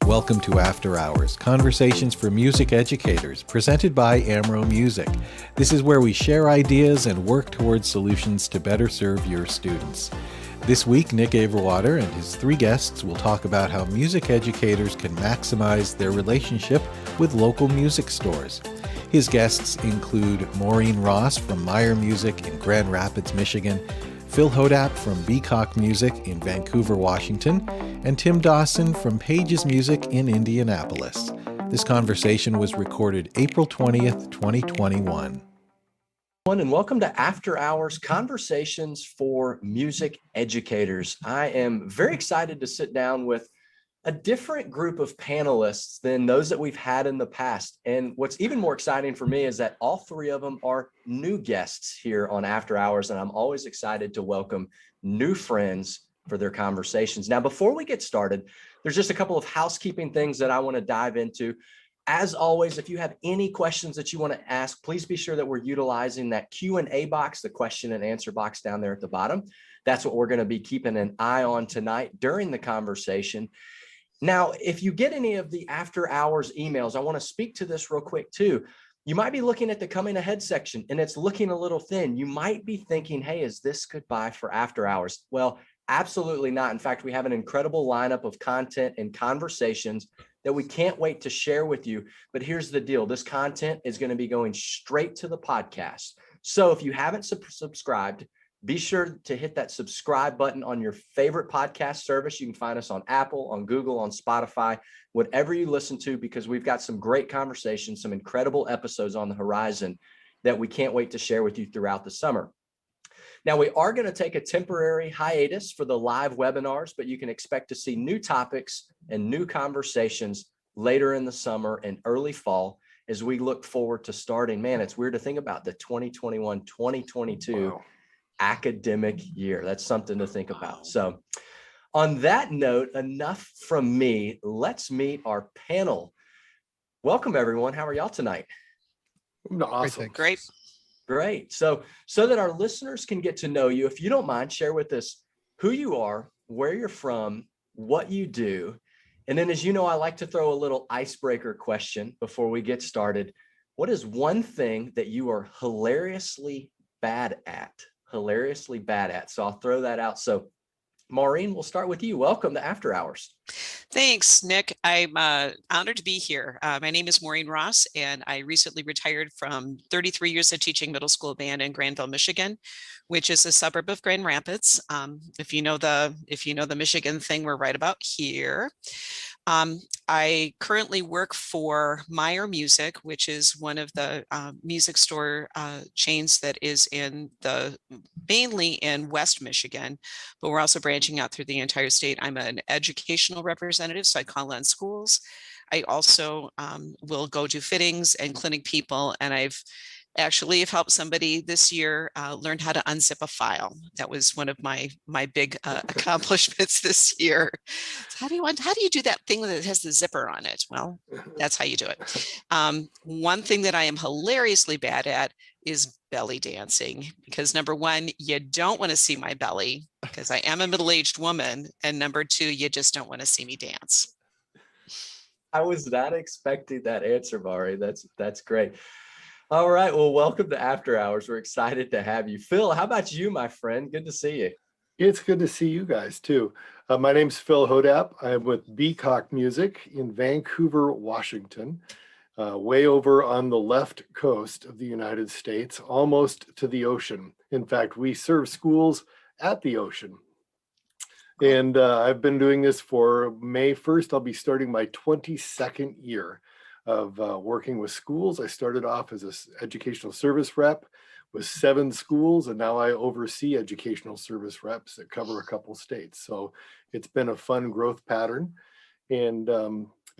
welcome to After Hours, Conversations for Music Educators, presented by Amro Music. This is where we share ideas and work towards solutions to better serve your students. This week, Nick Averwater and his three guests will talk about how music educators can maximize their relationship with local music stores. His guests include Maureen Ross from Meyer Music in Grand Rapids, Michigan, Phil Hodapp from Beacock Music in Vancouver, Washington, and Tim Dawson from Paige's Music in Indianapolis. This conversation was recorded April 20th, 2021. And welcome to After Hours Conversations for Music Educators. I am very excited to sit down with a different group of panelists than those that we've had in the past. And what's even more exciting for me is that all three of them are new guests here on After Hours, and I'm always excited to welcome new friends for their conversations. Now, before we get started, there's just a couple of housekeeping things that I want to dive into. As always, if you have any questions that you want to ask, please be sure that we're utilizing that Q&A box, the question and answer box down there at the bottom. That's what we're going to be keeping an eye on tonight during the conversation. Now, if you get any of the After Hours emails, I want to speak to this real quick too. You might be looking at the coming ahead section and it's looking a little thin. You might be thinking, hey, is this goodbye for After Hours? Well, absolutely not. In fact, we have an incredible lineup of content and conversations that we can't wait to share with you. But here's the deal. This content is going to be going straight to the podcast. So if you haven't subscribed, be sure to hit that subscribe button on your favorite podcast service. You can find us on Apple, on Google, on Spotify, whatever you listen to, because we've got some great conversations, some incredible episodes on the horizon that we can't wait to share with you throughout the summer. Now, we are going to take a temporary hiatus for the live webinars, but you can expect to see new topics and new conversations later in the summer and early fall as we look forward to starting. Man, it's weird to think about the 2021-2022 wow. academic year. That's something to think about. So on that note, enough from me. Let's meet our panel. Welcome, everyone. How are y'all tonight? Awesome. Great. So that our listeners can get to know you, if you don't mind, share with us who you are, where you're from, what you do. And then, as you know, I like to throw a little icebreaker question before we get started. What is one thing that you are hilariously bad at? So I'll throw that out. So Maureen, we'll start with you. Welcome to After Hours. Thanks, Nick. I'm honored to be here. My name is Maureen Ross, and I recently retired from 33 years of teaching middle school band in Granville, Michigan, which is a suburb of Grand Rapids. If you know the Michigan thing, we're right about here. I currently work for Meyer Music, which is one of the music store chains that is mainly in West Michigan, but we're also branching out through the entire state. I'm an educational representative, so I call on schools. I also will go do fittings and clinic people, and I've actually have helped somebody this year learn how to unzip a file. That was one of my big accomplishments this year. So how do you do that thing that has the zipper on it? Well, that's how you do it. One thing that I am hilariously bad at is belly dancing, because number one, you don't want to see my belly because I am a middle-aged woman, and number two, you just don't want to see me dance. I was not expecting that answer, Mari. That's great. All right. Well, welcome to After Hours. We're excited to have you. Phil, how about you, my friend? Good to see you. It's good to see you guys too. My name's Phil Hodapp. I'm with Beacock Music in Vancouver, Washington, way over on the left coast of the United States, almost to the ocean. In fact, we serve schools at the ocean. And I've been doing this for May 1st. I'll be starting my 22nd year of working with schools. I started off as an educational service rep with 7 schools, and now I oversee educational service reps that cover a couple states. So it's been a fun growth pattern. And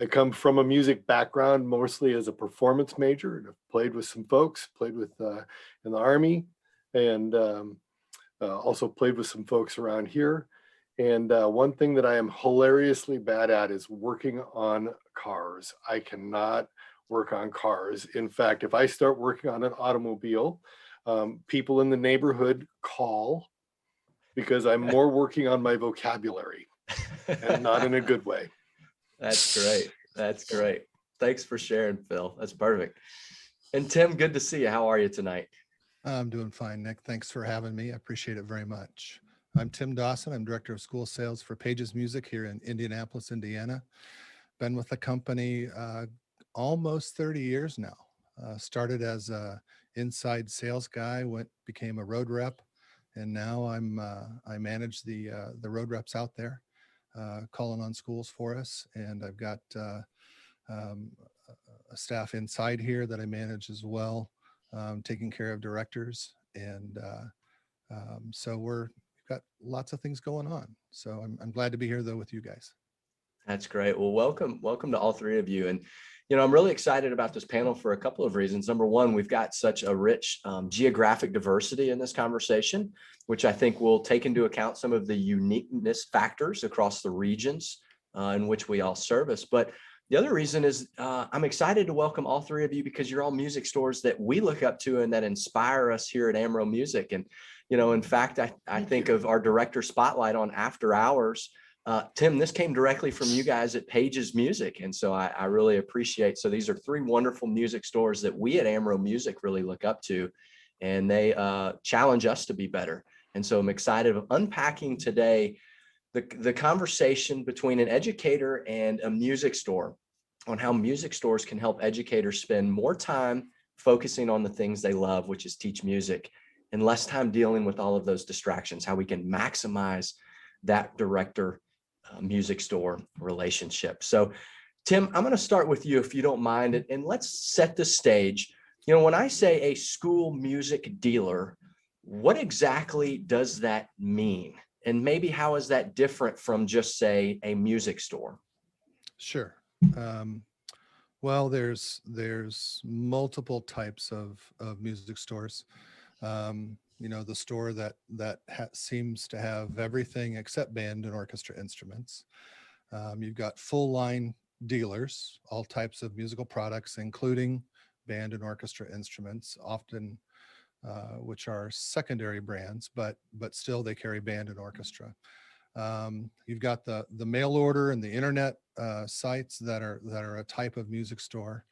I come from a music background, mostly as a performance major, and I've played with some folks, played with in the Army, and also played with some folks around here. And one thing that I am hilariously bad at is working on cars. I cannot work on cars. In fact, if I start working on an automobile, people in the neighborhood call because I'm more working on my vocabulary and not in a good way. That's great. That's great. Thanks for sharing, Phil. That's perfect. And Tim, good to see you. How are you tonight? I'm doing fine, Nick. Thanks for having me. I appreciate it very much. I'm Tim Dawson. I'm Director of School Sales for Paige's Music here in Indianapolis, Indiana. Been with the company almost 30 years now. Started as a inside sales guy, became a road rep, and now I manage the road reps out there, calling on schools for us. And I've got um, a staff inside here that I manage as well, taking care of directors. And so we've got lots of things going on. So I'm glad to be here though with you guys. That's great. Well, welcome to all three of you. And, I'm really excited about this panel for a couple of reasons. Number one, we've got such a rich geographic diversity in this conversation, which I think will take into account some of the uniqueness factors across the regions in which we all service. But the other reason is I'm excited to welcome all three of you because you're all music stores that we look up to and that inspire us here at Amro Music. And, in fact, I think of our director spotlight on After Hours. Tim, this came directly from you guys at Paige's Music. And so I really appreciate. So these are three wonderful music stores that we at Amro Music really look up to, and they challenge us to be better. And so I'm excited of unpacking today the conversation between an educator and a music store on how music stores can help educators spend more time focusing on the things they love, which is teach music, and less time dealing with all of those distractions, how we can maximize that director music store relationship. So Tim, I'm going to start with you if you don't mind, and let's set the stage. When I say a school music dealer, what exactly does that mean? And maybe how is that different from just, say, a music store? Sure. Well, there's multiple types of music stores. The store that seems to have everything except band and orchestra instruments. You've got full line dealers, all types of musical products, including band and orchestra instruments, often which are secondary brands, but still they carry band and orchestra. You've got the mail order and the internet sites that are a type of music store.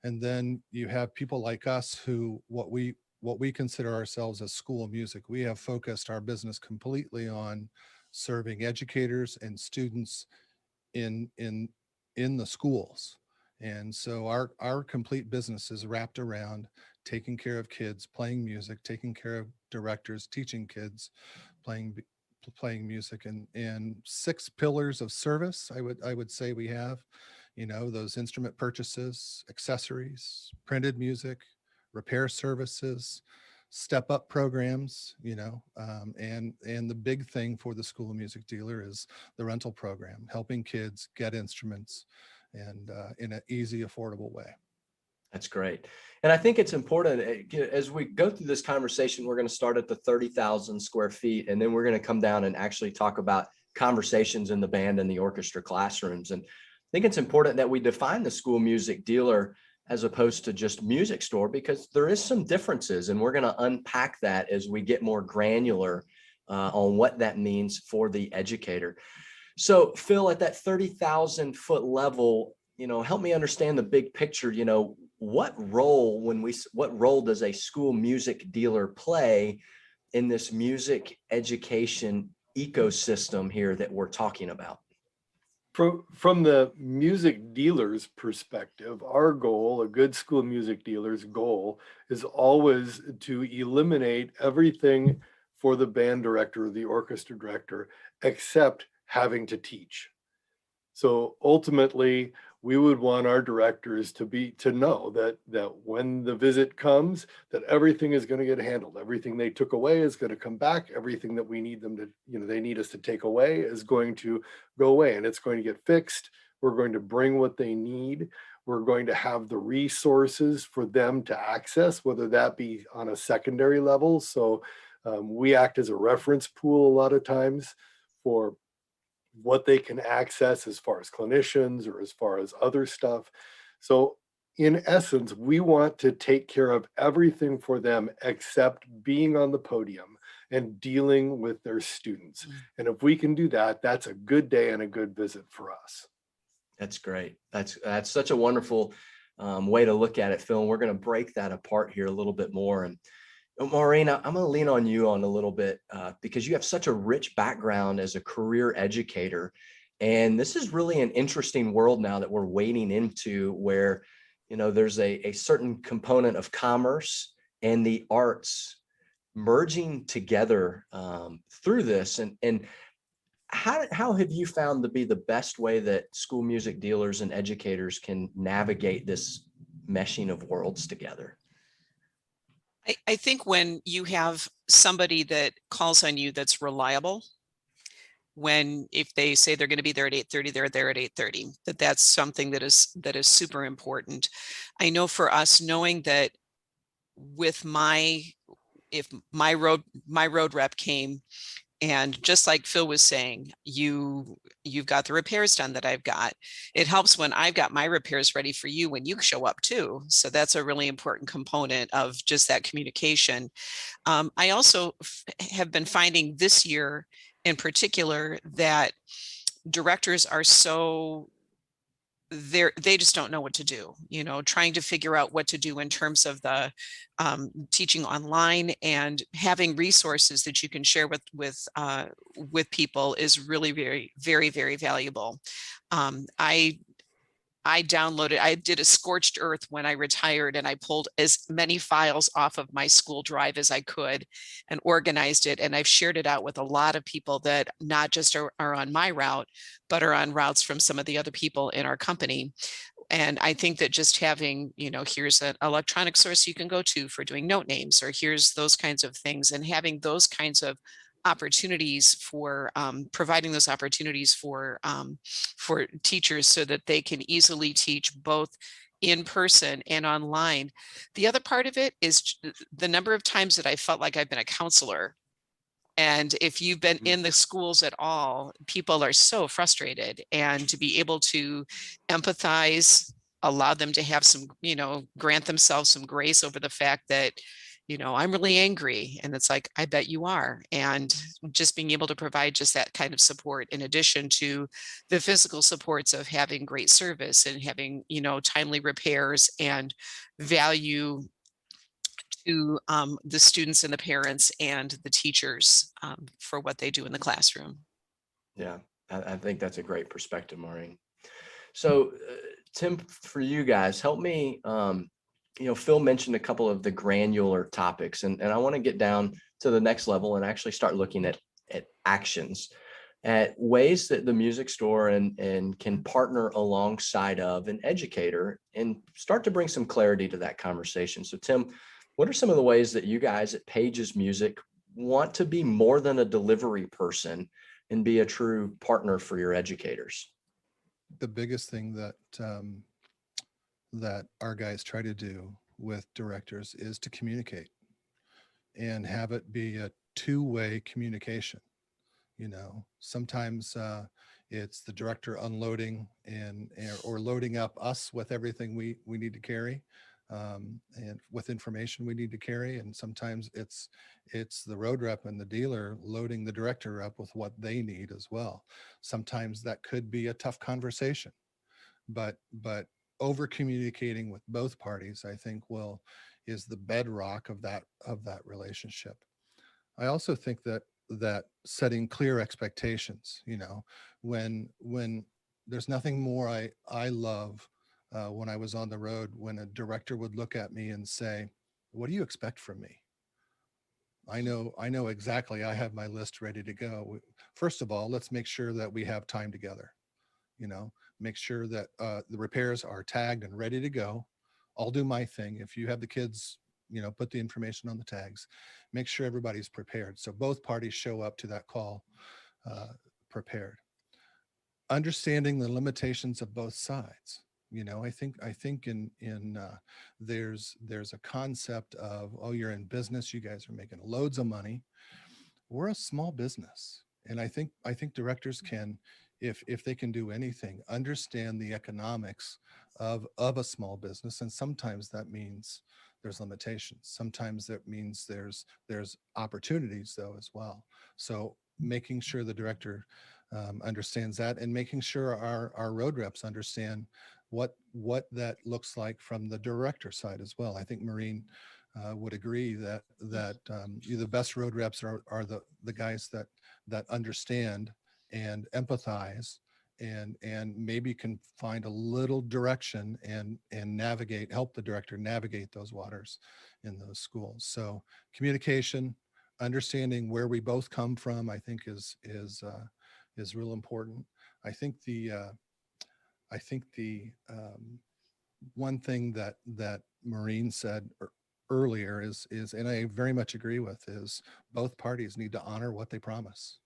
And then you have people like us who what we consider ourselves as school music. We have focused our business completely on serving educators and students in the schools. And so our complete business is wrapped around taking care of kids, playing music, taking care of directors, teaching kids, playing music, and 6 pillars of service. I would say we have, those instrument purchases, accessories, printed music, repair services, step up programs, and the big thing for the school music dealer is the rental program, helping kids get instruments and in an easy, affordable way. That's great. And I think it's important as we go through this conversation, we're going to start at the 30,000 square feet, and then we're going to come down and actually talk about conversations in the band and the orchestra classrooms. And I think it's important that we define the school music dealer as opposed to just music store, because there is some differences, and we're going to unpack that as we get more granular on what that means for the educator. So Phil, at that 30,000 foot level, help me understand the big picture. What role does a school music dealer play in this music education ecosystem here that we're talking about? From the music dealer's perspective, our goal, a good school music dealer's goal, is always to eliminate everything for the band director or the orchestra director except having to teach. So ultimately, we would want our directors to know that when the visit comes, that everything is going to get handled. Everything they took away is going to come back. Everything that we need them to, they need us to take away is going to go away, and it's going to get fixed. We're going to bring what they need. We're going to have the resources for them to access, whether that be on a secondary level. So we act as a reference pool a lot of times for what they can access as far as clinicians or as far as other stuff. So in essence, we want to take care of everything for them except being on the podium and dealing with their students. And if we can do that, that's a good day and a good visit for us. That's great. That's such a wonderful way to look at it, Phil. And we're going to break that apart here a little bit more. And Maureen, I'm going to lean on you on a little bit because you have such a rich background as a career educator. And this is really an interesting world now that we're wading into where, there's a certain component of commerce and the arts merging together through this. And how have you found to be the best way that school music dealers and educators can navigate this meshing of worlds together? I think when you have somebody that calls on you that's reliable, if they say they're going to be there at 8:30, they're there at 8:30, that's something that is super important. I know for us, knowing that with if my road rep came, and just like Phil was saying, you've got the repairs done that I've got. It helps when I've got my repairs ready for you when you show up too. So that's a really important component of just that communication. I also have been finding this year in particular that directors are they just don't know what to do, trying to figure out what to do in terms of the teaching online, and having resources that you can share with people is really very, very, very valuable. I did a scorched earth when I retired, and I pulled as many files off of my school drive as I could and organized it. And I've shared it out with a lot of people that not just are on my route, but are on routes from some of the other people in our company. And I think that just having, here's an electronic source you can go to for doing note names, or here's those kinds of things, and having those kinds of opportunities for providing those opportunities for teachers so that they can easily teach both in person and online. The other part of it is the number of times that I felt like I've been a counselor. And if you've been in the schools at all, people are so frustrated, and to be able to empathize, allow them to have some, grant themselves some grace over the fact that, I'm really angry. And it's like, I bet you are. And just being able to provide just that kind of support, in addition to the physical supports of having great service and having, timely repairs and value to the students and the parents and the teachers for what they do in the classroom. Yeah, I think that's a great perspective, Maureen. So Tim, for you guys, help me, Phil mentioned a couple of the granular topics, and I want to get down to the next level and actually start looking at actions, at ways that the music store and can partner alongside of an educator and start to bring some clarity to that conversation. So Tim, what are some of the ways that you guys at Paige's Music want to be more than a delivery person and be a true partner for your educators? The biggest thing that our guys try to do with directors is to communicate and have it be a two-way communication. Sometimes it's the director unloading or loading up us with everything we need to carry, and with information we need to carry. And sometimes it's the road rep and the dealer loading the director up with what they need as well. Sometimes that could be a tough conversation, but over communicating with both parties, I think, is the bedrock of that relationship. I also think that setting clear expectations, when there's nothing more I love when I was on the road, when a director would look at me and say, "What do you expect from me?" I know exactly. I have my list ready to go. First of all, let's make sure that we have time together. Make sure that the repairs are tagged and ready to go. I'll do my thing. If you have the kids, put the information on the tags, make sure everybody's prepared. So both parties show up to that call prepared. Understanding the limitations of both sides. I think in there's a concept of, oh, you're in business, you guys are making loads of money. We're a small business. And I think directors can, if they can do anything, understand the economics of a small business. And sometimes that means there's limitations. Sometimes that means there's opportunities though as well. So making sure the director understands that, and making sure our road reps understand what that looks like from the director side as well. I think Maureen would agree that the best road reps are the guys that understand and empathize and maybe can find a little direction and help the director navigate those waters in those schools. So communication, understanding where we both come from, I think is real important. I think the one thing that Maureen said earlier is, and I very much agree with, is both parties need to honor what they promise.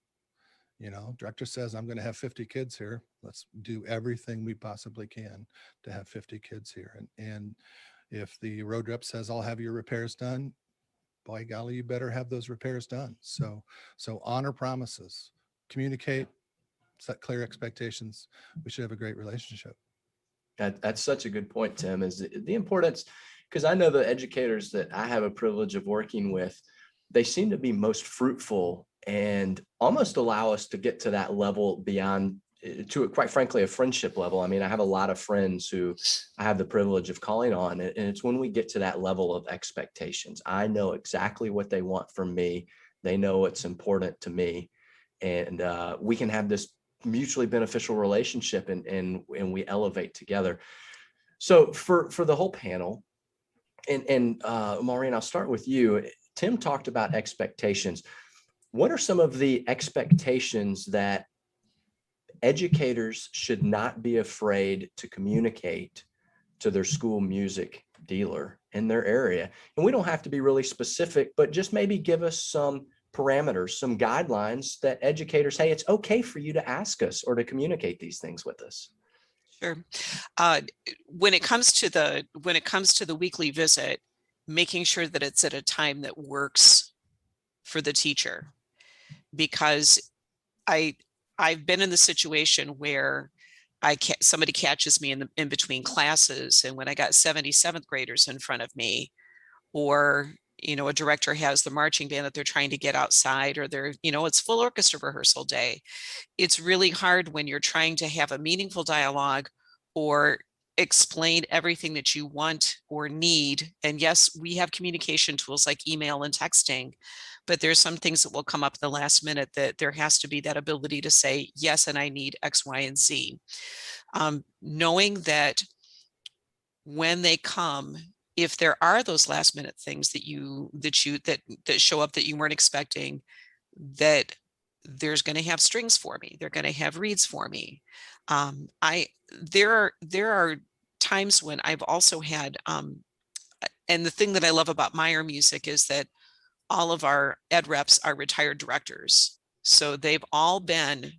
You know, director says, I'm going to have 50 kids here. Let's do everything we possibly can to have 50 kids here. And if the road rep says, I'll have your repairs done, by golly, you better have those repairs done. So honor promises, communicate, set clear expectations. We should have a great relationship. That's such a good point, Tim, is the importance, because I know the educators that I have a privilege of working with, they seem to be most fruitful and almost allow us to get to that level beyond, to quite frankly, a friendship level. I mean, I have a lot of friends who I have the privilege of calling on, and it's when we get to that level of expectations. I know exactly what they want from me. They know what's important to me, and we can have this mutually beneficial relationship, and we elevate together. So for the whole panel, and Maureen, I'll start with you. Tim talked about expectations. What are some of the expectations that educators should not be afraid to communicate to their school music dealer in their area? And we don't have to be really specific, but just maybe give us some parameters, some guidelines that educators, hey, it's okay for you to ask us or to communicate these things with us. Sure. When it comes to the weekly visit, making sure that it's at a time that works for the teacher, because I've been in the situation where somebody catches me in between classes, and when I got 77th graders in front of me, or a director has the marching band that they're trying to get outside, or it's full orchestra rehearsal day. It's really hard when you're trying to have a meaningful dialogue or explain everything that you want or need. And yes, we have communication tools like email and texting, but there's some things that will come up at the last minute that there has to be that ability to say, yes, and I need X, Y, and Z. Knowing that when they come, if there are those last minute things that show up that you weren't expecting, that there's going to have strings for me, they're going to have reeds for me. There are times when I've also had, and the thing that I love about Meyer Music is that all of our ed reps are retired directors. So they've all been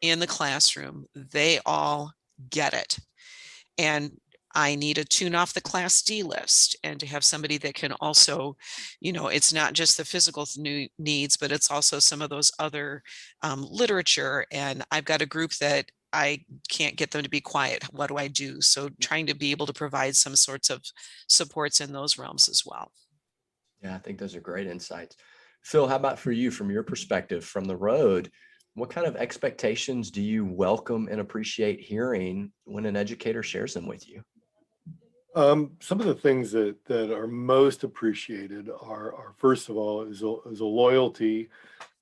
in the classroom. They all get it. And I need to tune off the Class D list, and to have somebody that can also, it's not just the physical needs, but it's also some of those other literature. And I've got a group that I can't get them to be quiet. What do I do? So trying to be able to provide some sorts of supports in those realms as well. Yeah, I think those are great insights. Phil, how about for you, from your perspective, from the road, what kind of expectations do you welcome and appreciate hearing when an educator shares them with you? Some of the things that are most appreciated are first of all, is a loyalty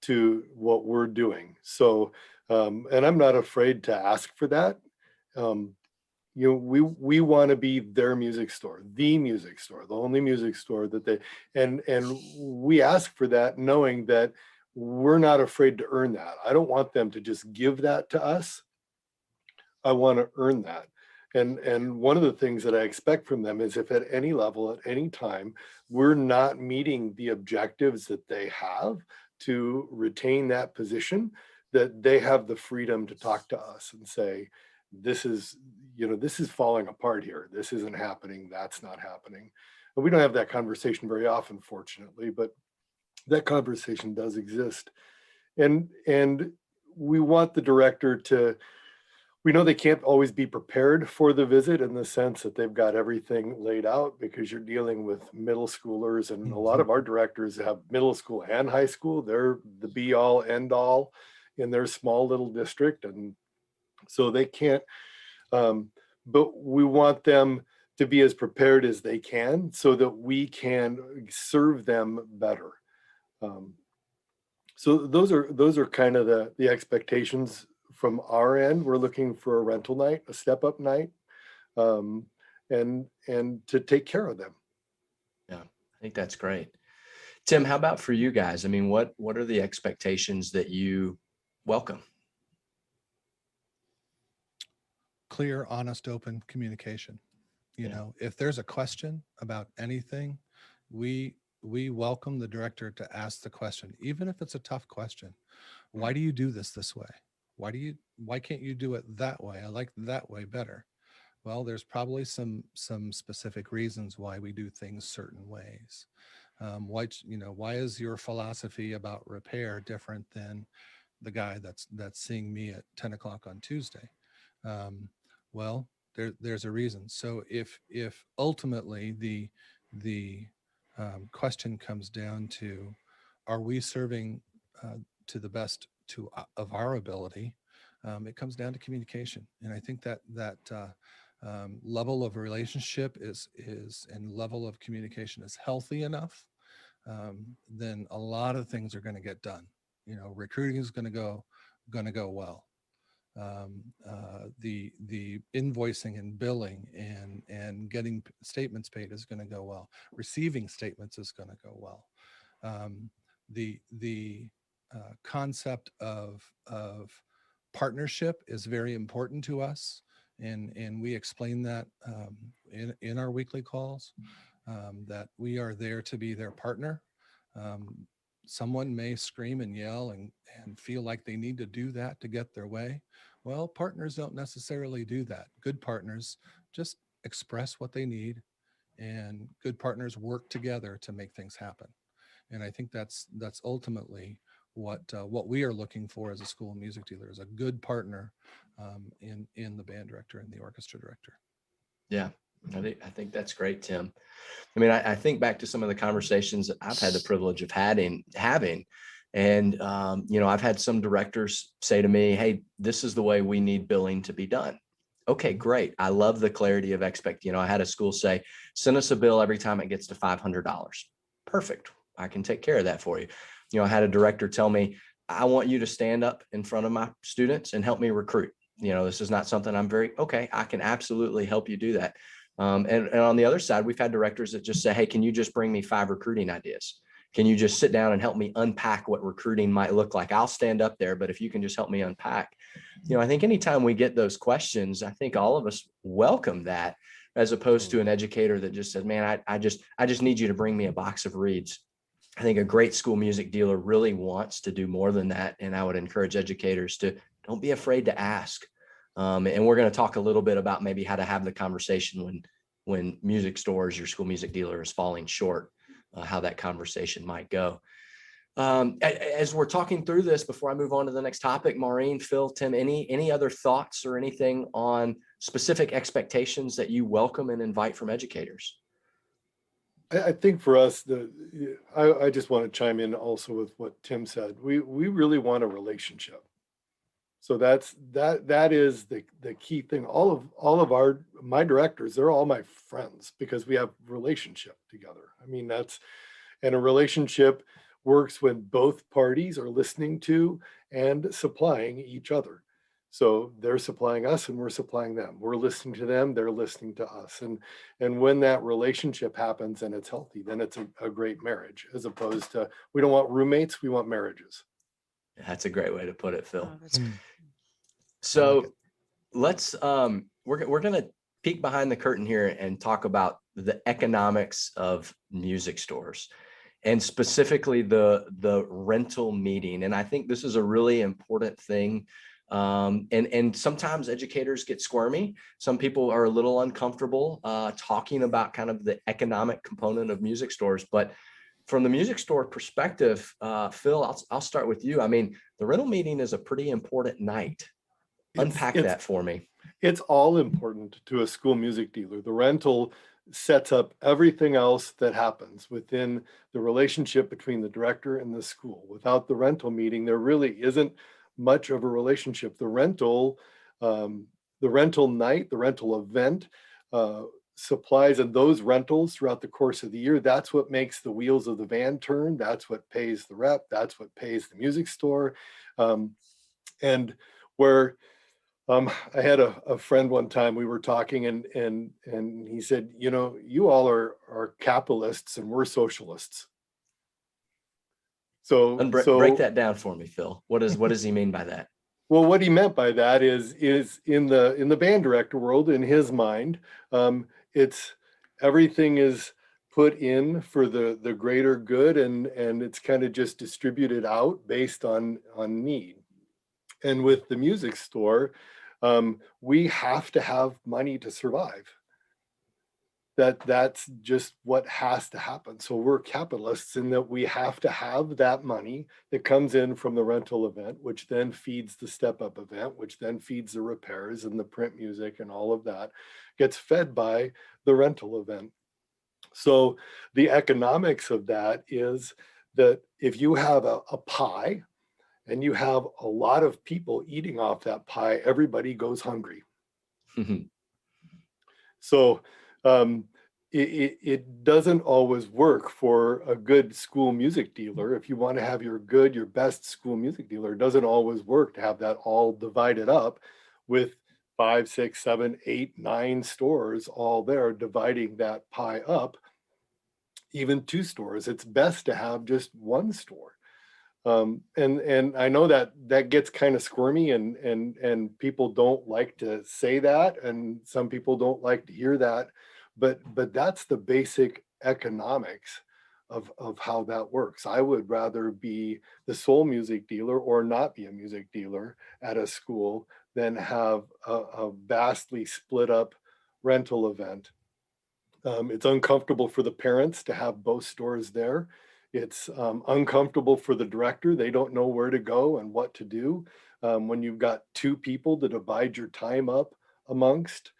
to what we're doing. So, and I'm not afraid to ask for that. We want to be their music store, the only music store that they, and we ask for that, knowing that we're not afraid to earn that. I don't want them to just give that to us. I want to earn that. And one of the things that I expect from them is, if at any level, at any time, we're not meeting the objectives that they have to retain that position, that they have the freedom to talk to us and say, this is falling apart here. This isn't happening. That's not happening. And we don't have that conversation very often, fortunately, but that conversation does exist. And we want the director to, we know they can't always be prepared for the visit in the sense that they've got everything laid out, because you're dealing with middle schoolers, and a lot of our directors have middle school and high school. They're the be all end all. in their small little district. And so they can't, but we want them to be as prepared as they can so that we can serve them better. So those are kind of the expectations from our end. We're looking for a rental night, a step up night, and to take care of them. Yeah, I think that's great. Tim, how about for you guys? I mean, what are the expectations that you welcome? Clear, honest, open communication. You know, if there's a question about anything, we welcome the director to ask the question, even if it's a tough question. Why do you do this way? Why can't you do it that way? I like that way better. Well, there's probably some specific reasons why we do things certain ways. Why is your philosophy about repair different than the guy that's seeing me at 10 o'clock on Tuesday? Well, there's a reason. So if ultimately the question comes down to, are we serving to the best of our ability? It comes down to communication, and I think that level of relationship is and level of communication is healthy enough. Then a lot of things are going to get done. You know, recruiting is going to go well. The invoicing and billing and getting statements paid is going to go well. Receiving statements is going to go well. The concept of partnership is very important to us, and we explain that in our weekly calls, that we are there to be their partner. Someone may scream and yell and feel like they need to do that to get their way. Well, partners don't necessarily do that. Good partners just express what they need, and good partners work together to make things happen. And I think that's ultimately what we are looking for as a school music dealer, is a good partner in the band director and the orchestra director. Yeah, I think that's great, Tim. I mean, I think back to some of the conversations that I've had the privilege of having, and I've had some directors say to me, "Hey, this is the way we need billing to be done." Okay, great. I love the clarity of I had a school say, "Send us a bill every time it gets to $500." Perfect. I can take care of that for you. I had a director tell me, "I want you to stand up in front of my students and help me recruit. This is not something okay, I can absolutely help you do that." And on the other side, we've had directors that just say, "Hey, can you just bring me 5 recruiting ideas? Can you just sit down and help me unpack what recruiting might look like? I'll stand up there, but if you can just help me unpack." I think anytime we get those questions, I think all of us welcome that, as opposed to an educator that just says, "Man, I just need you to bring me a box of reeds." I think a great school music dealer really wants to do more than that. And I would encourage educators to don't be afraid to ask. And we're going to talk a little bit about maybe how to have the conversation when music stores, your school music dealer is falling short, how that conversation might go. As we're talking through this, before I move on to the next topic, Maureen, Phil, Tim, any other thoughts or anything on specific expectations that you welcome and invite from educators? I think for us, I just want to chime in also with what Tim said. We really want a relationship. So that is the key thing. All of my directors, they're all my friends because we have relationship together. I mean, and a relationship works when both parties are listening to and supplying each other. So they're supplying us and we're supplying them. We're listening to them, they're listening to us. And when that relationship happens and it's healthy, then it's a great marriage, as opposed to, we don't want roommates, we want marriages. That's a great way to put it, Phil. Oh, that's great. So let's we're going to peek behind the curtain here and talk about the economics of music stores, and specifically the rental meeting. And I think this is a really important thing. And sometimes educators get squirmy. Some people are a little uncomfortable talking about kind of the economic component of music stores. But from the music store perspective, Phil, I'll start with you. I mean, the rental meeting is a pretty important night. Unpack that for me. It's all important to a school music dealer. The rental sets up everything else that happens within the relationship between the director and the school. Without the rental meeting, there really isn't much of a relationship. The rental night, the rental event, supplies and those rentals throughout the course of the year, that's what makes the wheels of the van turn. That's what pays the rep. That's what pays the music store. And where I had a friend one time, we were talking and he said, you know, you all are capitalists and we're socialists. So Break that down for me, Phil. What does he mean by that? Well, what he meant by that is in the band director world, in his mind, it's everything is put in for the greater good, and it's kind of just distributed out based on need. And with the music store, we have to have money to survive. That's just what has to happen. So we're capitalists in that we have to have that money that comes in from the rental event, which then feeds the step up event, which then feeds the repairs and the print music, and all of that gets fed by the rental event. So the economics of that is that if you have a pie and you have a lot of people eating off that pie, everybody goes hungry. So it doesn't always work for a good school music dealer. If you want to have your best school music dealer, it doesn't always work to have that all divided up with 5, 6, 7, 8, 9 stores all there dividing that pie up, even 2 stores. It's best to have just one store. And I know that gets kind of squirmy and people don't like to say that, and some people don't like to hear that, but that's the basic economics of how that works. I would rather be the sole music dealer or not be a music dealer at a school than have a vastly split up rental event. It's uncomfortable for the parents to have both stores there. It's uncomfortable for the director. They don't know where to go and what to do when you've got 2 people to divide your time up amongst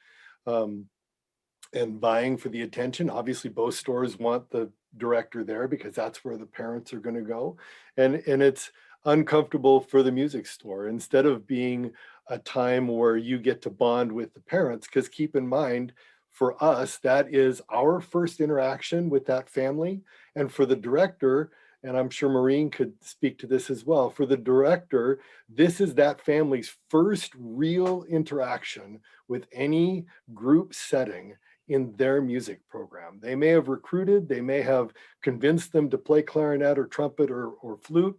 and vying for the attention. Obviously, both stores want the director there because that's where the parents are going to go. And it's uncomfortable for the music store instead of being a time where you get to bond with the parents, because keep in mind, for us, that is our first interaction with that family. And for the director, and I'm sure Maureen could speak to this as well, for the director, this is that family's first real interaction with any group setting in their music program. They may have recruited, they may have convinced them to play clarinet or trumpet or flute,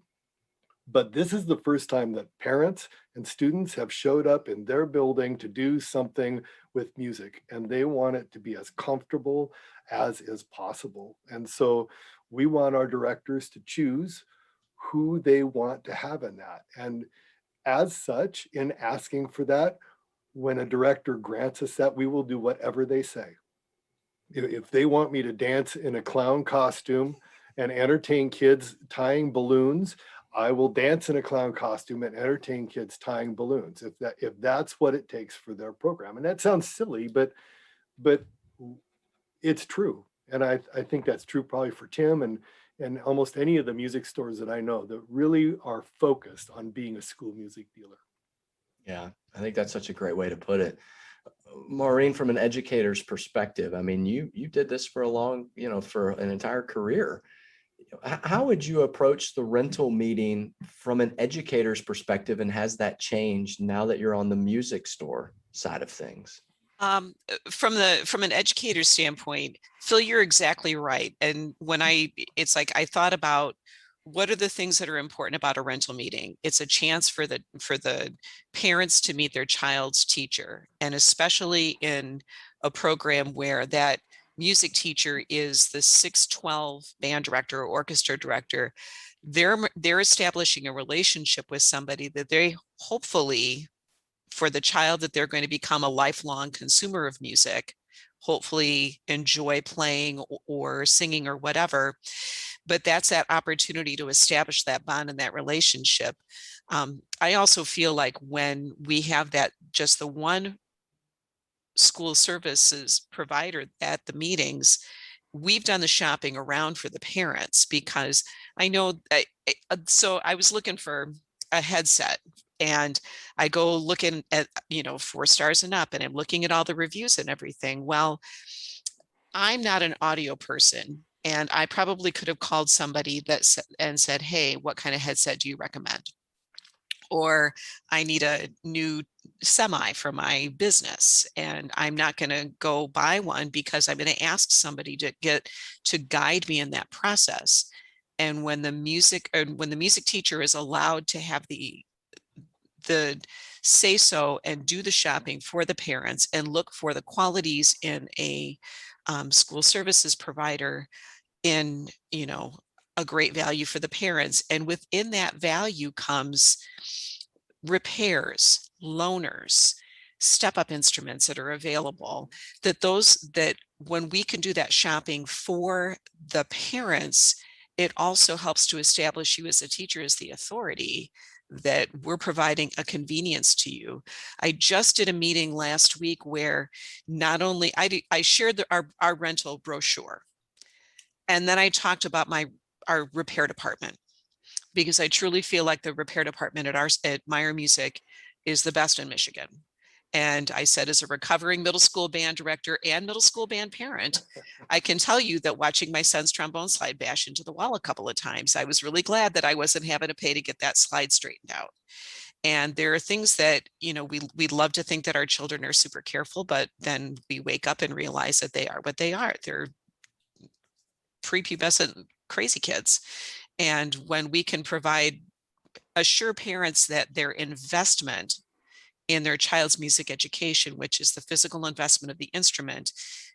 but this is the first time that parents and students have showed up in their building to do something with music, and they want it to be as comfortable as is possible. And so we want our directors to choose who they want to have in that. And as such, in asking for that, when a director grants us that, we will do whatever they say. If they want me to dance in a clown costume and entertain kids tying balloons, I will dance in a clown costume and entertain kids tying balloons if that's what it takes for their program. And that sounds silly, but it's true. And I think that's true probably for Tim and almost any of the music stores that I know that really are focused on being a school music dealer. Yeah, I think that's such a great way to put it. Maureen, from an educator's perspective, I mean, you did this for for an entire career. How would you approach the rental meeting from an educator's perspective, and has that changed now that you're on the music store side of things? From an educator standpoint, Phil, you're exactly right. And it's like I thought about what are the things that are important about a rental meeting. It's a chance for the parents to meet their child's teacher, and especially in a program where that music teacher is the 612 band director or orchestra director. They're establishing a relationship with somebody that they hopefully, for the child, that they're going to become a lifelong consumer of music, hopefully enjoy playing or singing or whatever. But that's that opportunity to establish that bond and that relationship. I also feel like when we have that, just the one school services provider at the meetings, we've done the shopping around for the parents, because I know so I was looking for a headset And I go looking at, 4 stars and up, and I'm looking at all the reviews and everything. Well, I'm not an audio person, and I probably could have called somebody and said, hey, what kind of headset do you recommend? Or I need a new semi for my business, and I'm not going to go buy one because I'm going to ask somebody to guide me in that process. And when the music teacher is allowed to have the say so and do the shopping for the parents and look for the qualities in a school services provider, in a great value for the parents, and within that value comes repairs, loaners, step up instruments that are available, that when we can do that shopping for the parents, it also helps to establish you as a teacher as the authority, that we're providing a convenience to you. I just did a meeting last week where not only I shared our rental brochure, and then I talked about our repair department, because I truly feel like the repair department at Meyer Music is the best in Michigan. And I said, as a recovering middle school band director and middle school band parent, I can tell you that watching my son's trombone slide bash into the wall a couple of times, I was really glad that I wasn't having to pay to get that slide straightened out. And there are things that, we'd love to think that our children are super careful, but then we wake up and realize that they are what they are. They're prepubescent crazy kids. And when we can assure parents that their investment in their child's music education, which is the physical investment of the instrument,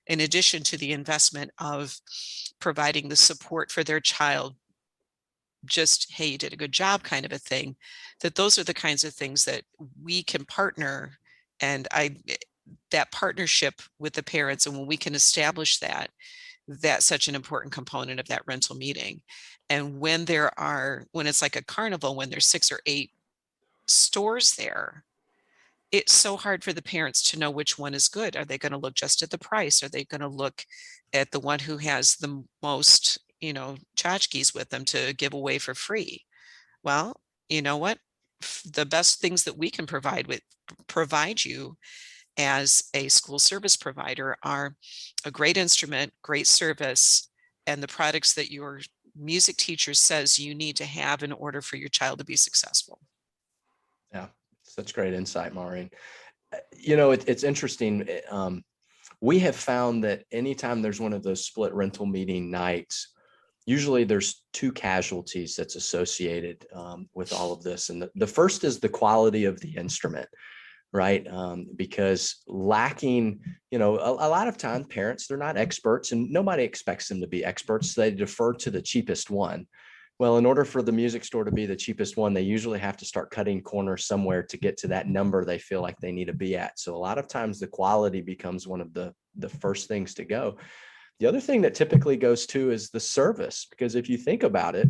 in addition to the investment of providing the support for their child, just, hey, you did a good job kind of a thing, that those are the kinds of things that we can partner. And that partnership with the parents, and when we can establish that, that's such an important component of that rental meeting. And when it's like a carnival, when there's 6 or 8 stores there, it's so hard for the parents to know which one is good. Are they going to look just at the price? Are they going to look at the one who has the most, tchotchkes with them to give away for free? Well, you know what? The best things that we can provide you as a school service provider are a great instrument, great service, and the products that your music teacher says you need to have in order for your child to be successful. Yeah, such great insight, Maureen. It's interesting. We have found that anytime there's one of those split rental meeting nights, usually there's 2 casualties that's associated with all of this. And the first is the quality of the instrument, right? Because lacking, a lot of time parents, they're not experts, and nobody expects them to be experts. So they defer to the cheapest one. Well, in order for the music store to be the cheapest one, they usually have to start cutting corners somewhere to get to that number they feel like they need to be at. So a lot of times the quality becomes one of the first things to go. The other thing that typically goes to is the service, because if you think about it,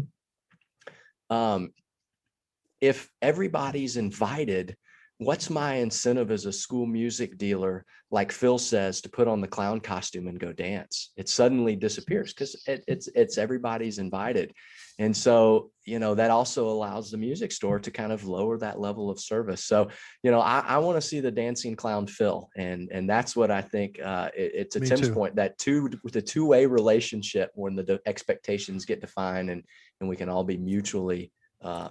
if everybody's invited, what's my incentive as a school music dealer, like Phil says, to put on the clown costume and go dance? It suddenly disappears because it's everybody's invited. And so, that also allows the music store to kind of lower that level of service. So, I want to see the dancing clown Phil. And that's what I think it's a Tim's point, that with a two-way relationship when the expectations get defined and we can all be mutually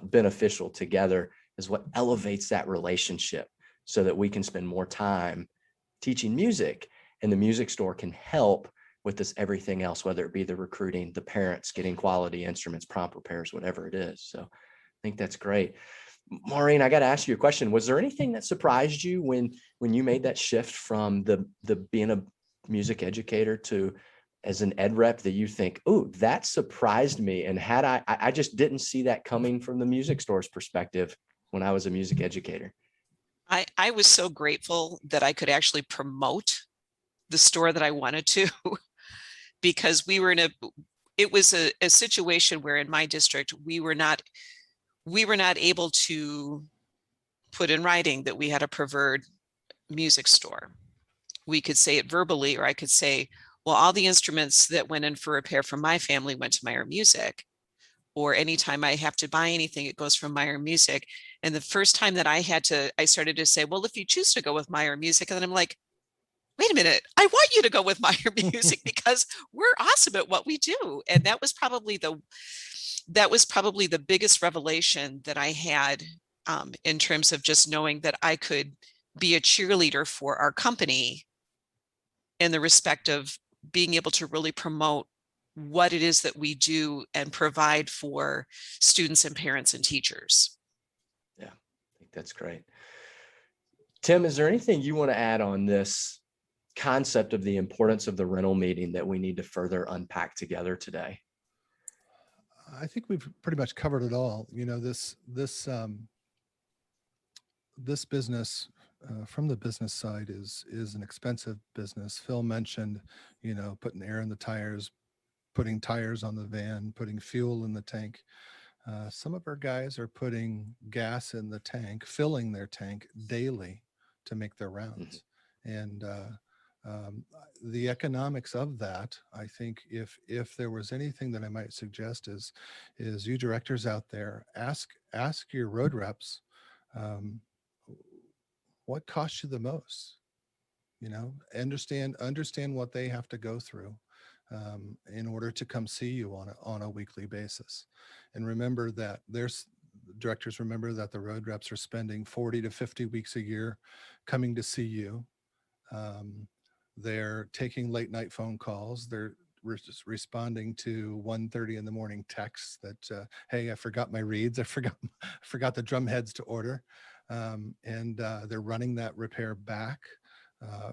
beneficial together, is what elevates that relationship, so that we can spend more time teaching music, and the music store can help with this everything else, whether it be the recruiting, the parents getting quality instruments, prompt repairs, whatever it is. So I think that's great. Maureen, I got to ask you a question. Was there anything that surprised you when you made that shift from the being a music educator to as an ed rep, that you think, oh, that surprised me, and had I just didn't see that coming from the music store's perspective when I was a music educator? I was so grateful that I could actually promote the store that I wanted to, because it was a situation where in my district, we were not able to put in writing that we had a preferred music store. We could say it verbally, or I could say, well, all the instruments that went in for repair from my family went to Meyer Music. or anytime I have to buy anything, it goes from Meyer Music. And the first time that I started to say, well, if you choose to go with Meyer Music, and then I'm like, wait a minute, I want you to go with Meyer Music because we're awesome at what we do. And that was probably the biggest revelation that I had in terms of just knowing that I could be a cheerleader for our company in the respect of being able to really promote what it is that we do and provide for students and parents and teachers. Yeah, I think that's great. Tim, is there anything you want to add on this concept of the importance of the rental meeting that we need to further unpack together today? I think we've pretty much covered it all. You know, this business from the business side is an expensive business. Phil mentioned, you know, putting air in the tires, putting tires on the van, putting fuel in the tank. Some of our guys are putting gas in the tank, filling their tank daily to make their rounds. And the economics of that, I think if there was anything that I might suggest is you directors out there, ask your road reps, what costs you the most? You know, understand what they have to go through in order to come see you on a weekly basis. And remember that directors remember that the road reps are spending 40 to 50 weeks a year coming to see you. They're taking late night phone calls. They're just responding to 1:30 in the morning texts that, hey, I forgot my reeds. I forgot the drum heads to order. And they're running that repair back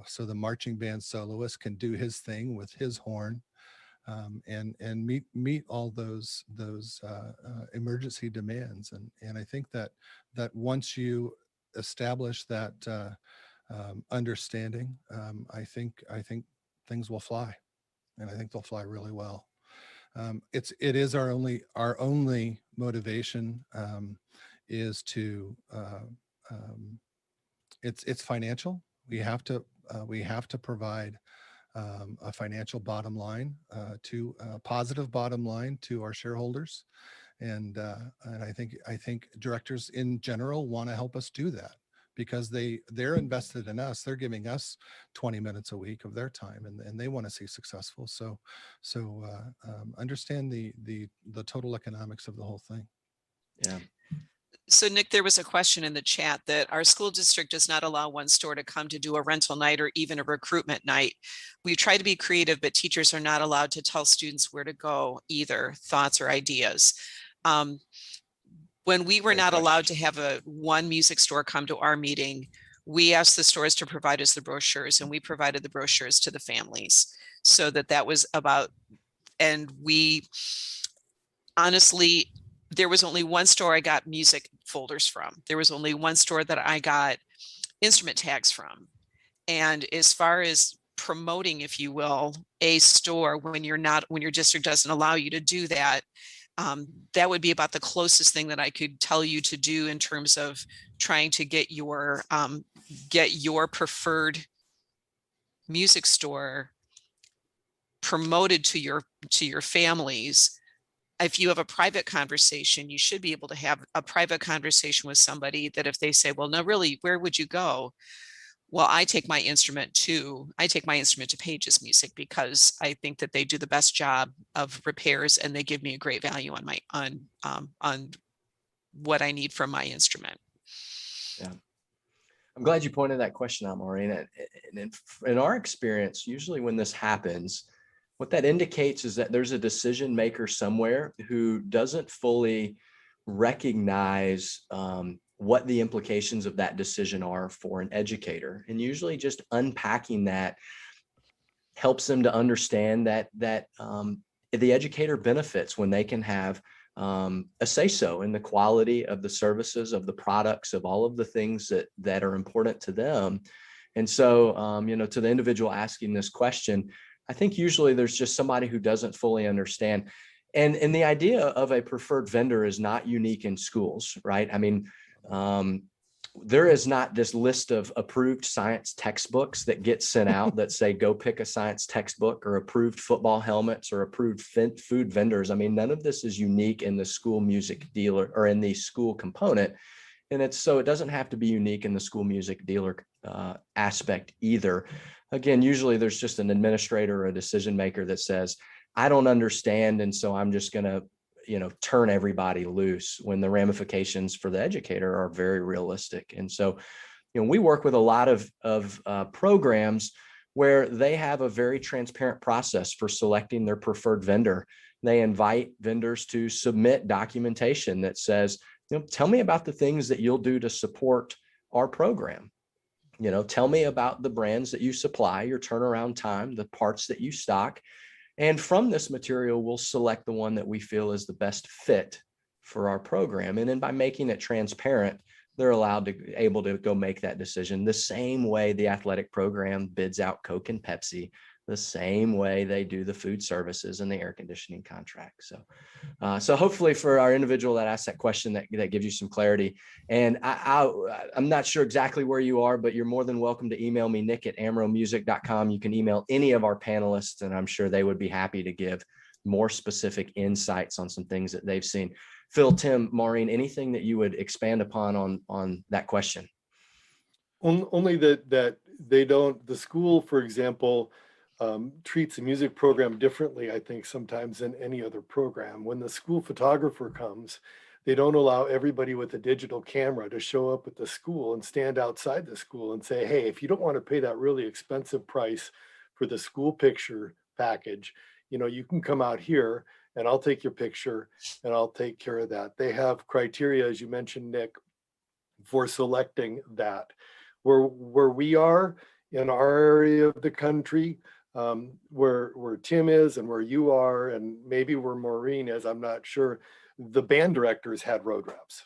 so the marching band soloist can do his thing with his horn and meet all those emergency demands. And I think that once you establish that understanding, I think things will fly, and I think they'll fly really well. It is our only motivation is to it's financial. We have to provide a financial bottom line, to a positive bottom line to our shareholders, and I think directors in general want to help us do that because they're invested in us. They're giving us 20 minutes a week of their time, and they want to see successful. So understand the total economics of the whole thing. Yeah. So Nick, there was a question in the chat that our school district does not allow one store to come to do a rental night or even a recruitment night. We try to be creative, but teachers are not allowed to tell students where to go either. Thoughts or ideas? When we were not allowed to have one music store come to our meeting, we asked the stores to provide us the brochures, and we provided the brochures to the families. So that was about, and we honestly, there was only one store I got music folders from. There was only one store that I got instrument tags from. And as far as promoting, if you will, a store when your district doesn't allow you to do that, that would be about the closest thing that I could tell you to do in terms of trying to get your preferred music store promoted to your families. If you have a private conversation, you should be able to have a private conversation with somebody that if they say, well, no, really, where would you go? Well, I take my instrument to Paige's music because I think that they do the best job of repairs and they give me a great value on what I need from my instrument. Yeah. I'm glad you pointed that question out, Maureen. And in our experience, usually when this happens, what that indicates is that there's a decision maker somewhere who doesn't fully recognize what the implications of that decision are for an educator. And usually just unpacking that helps them to understand that the educator benefits when they can have a say-so in the quality of the services, of the products, of all of the things that are important to them. And so, to the individual asking this question, I think usually there's just somebody who doesn't fully understand. And the idea of a preferred vendor is not unique in schools, right? I mean, there is not this list of approved science textbooks that get sent out that say, go pick a science textbook, or approved football helmets, or approved food vendors. I mean, none of this is unique in the school music dealer or in the school component. And it doesn't have to be unique in the school music dealer aspect either. Again, usually there's just an administrator or a decision maker that says, I don't understand, and so I'm just going to turn everybody loose, when the ramifications for the educator are very realistic. And so, we work with a lot of programs where they have a very transparent process for selecting their preferred vendor. They invite vendors to submit documentation that says, tell me about the things that you'll do to support our program. Tell me about the brands that you supply, your turnaround time, the parts that you stock. And from this material, we'll select the one that we feel is the best fit for our program. And then by making it transparent, they're able to go make that decision the same way the athletic program bids out Coke and Pepsi, the same way they do the food services and the air conditioning contract. So hopefully for our individual that asked that question, that gives you some clarity. And I'm not sure exactly where you are, but you're more than welcome to email me, nick@amromusic.com. You can email any of our panelists, and I'm sure they would be happy to give more specific insights on some things that they've seen. Phil, Tim, Maureen, anything that you would expand upon on that question? Only that they don't, the school, for example, treats a music program differently, I think, sometimes than any other program. When the school photographer comes, they don't allow everybody with a digital camera to show up at the school and stand outside the school and say, hey, if you don't want to pay that really expensive price for the school picture package, you can come out here and I'll take your picture and I'll take care of that. They have criteria, as you mentioned, Nick, for selecting that. Where we are in our area of the country, where Tim is and where you are, and maybe where Maureen is, I'm not sure, the band directors had road reps.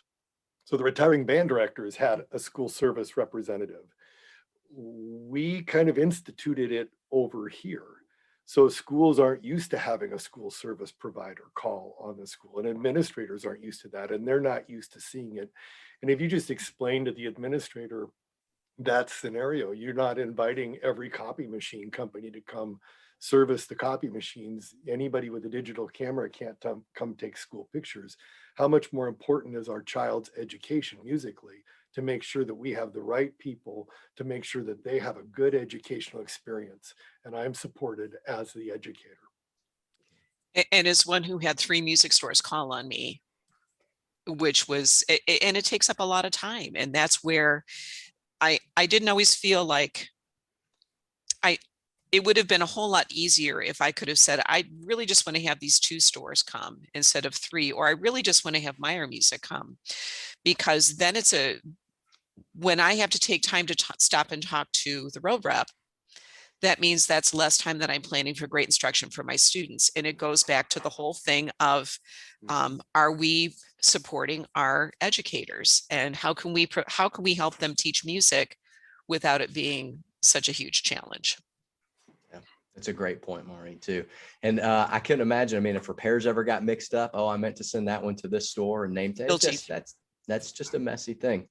So the retiring band directors had a school service representative. We kind of instituted it over here. So schools aren't used to having a school service provider call on the school, and administrators aren't used to that, and they're not used to seeing it. And if you just explain to the administrator that scenario, you're not inviting every copy machine company to come service the copy machines. Anybody with a digital camera can't come take school pictures. How much more important is our child's education musically, to make sure that we have the right people, to make sure that they have a good educational experience. And I'm supported as the educator. And as one who had 3 music stores call on me, which was, and it takes up a lot of time. And that's where I didn't always feel like it would have been a whole lot easier if I could have said, I really just want to have these 2 stores come instead of 3, or I really just want to have Meyer Music come, because then when I have to take time to stop and talk to the road rep, that means that's less time that I'm planning for great instruction for my students. And it goes back to the whole thing of, are we supporting our educators, and how can we help them teach music without it being such a huge challenge? Yeah, that's a great point, Maureen, too. And I couldn't imagine, I mean, if repairs ever got mixed up, oh, I meant to send that one to this store and name tag. That's just a messy thing.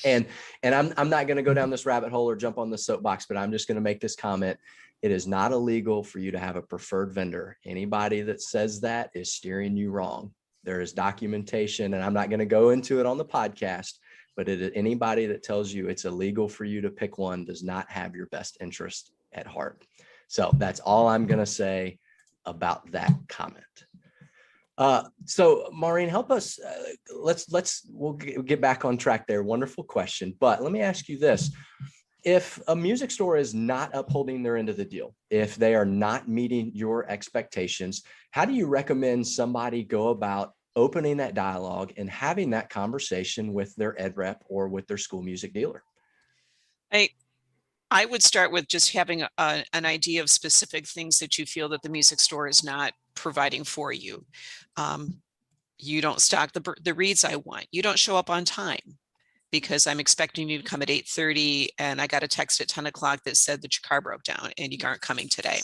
And I'm not going to go down this rabbit hole or jump on the soapbox, but I'm just going to make this comment. It is not illegal for you to have a preferred vendor. Anybody that says that is steering you wrong. There is documentation, and I'm not going to go into it on the podcast, but anybody that tells you it's illegal for you to pick one does not have your best interest at heart. So that's all I'm going to say about that comment. So Maureen, help us, we'll get back on track there. Wonderful question. But let me ask you this. If a music store is not upholding their end of the deal, if they are not meeting your expectations, how do you recommend somebody go about opening that dialogue and having that conversation with their ed rep or with their school music dealer? I would start with just having an idea of specific things that you feel that the music store is not providing for you. You don't stock the reads I want. You don't show up on time because I'm expecting you to come at 8:30 and I got a text at 10 o'clock that said that your car broke down and you aren't coming today.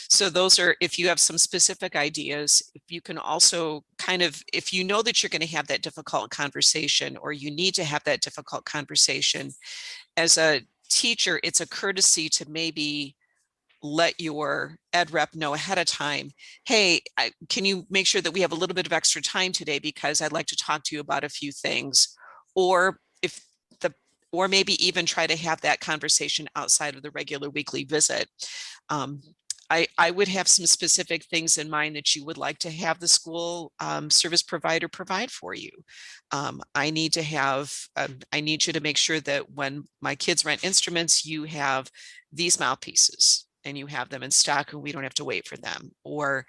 So those are, if you have some specific ideas, if you can also kind of, if you know that you're going to have that difficult conversation, or you need to have that difficult conversation, as a teacher, it's a courtesy to maybe let your ed rep know ahead of time, hey, can you make sure that we have a little bit of extra time today, because I'd like to talk to you about a few things. Or if the, or maybe even try to have that conversation outside of the regular weekly visit. I would have some specific things in mind that you would like to have the school service provider provide for you. I need to have, I need you to make sure that when my kids rent instruments, you have these mouthpieces and you have them in stock and we don't have to wait for them, or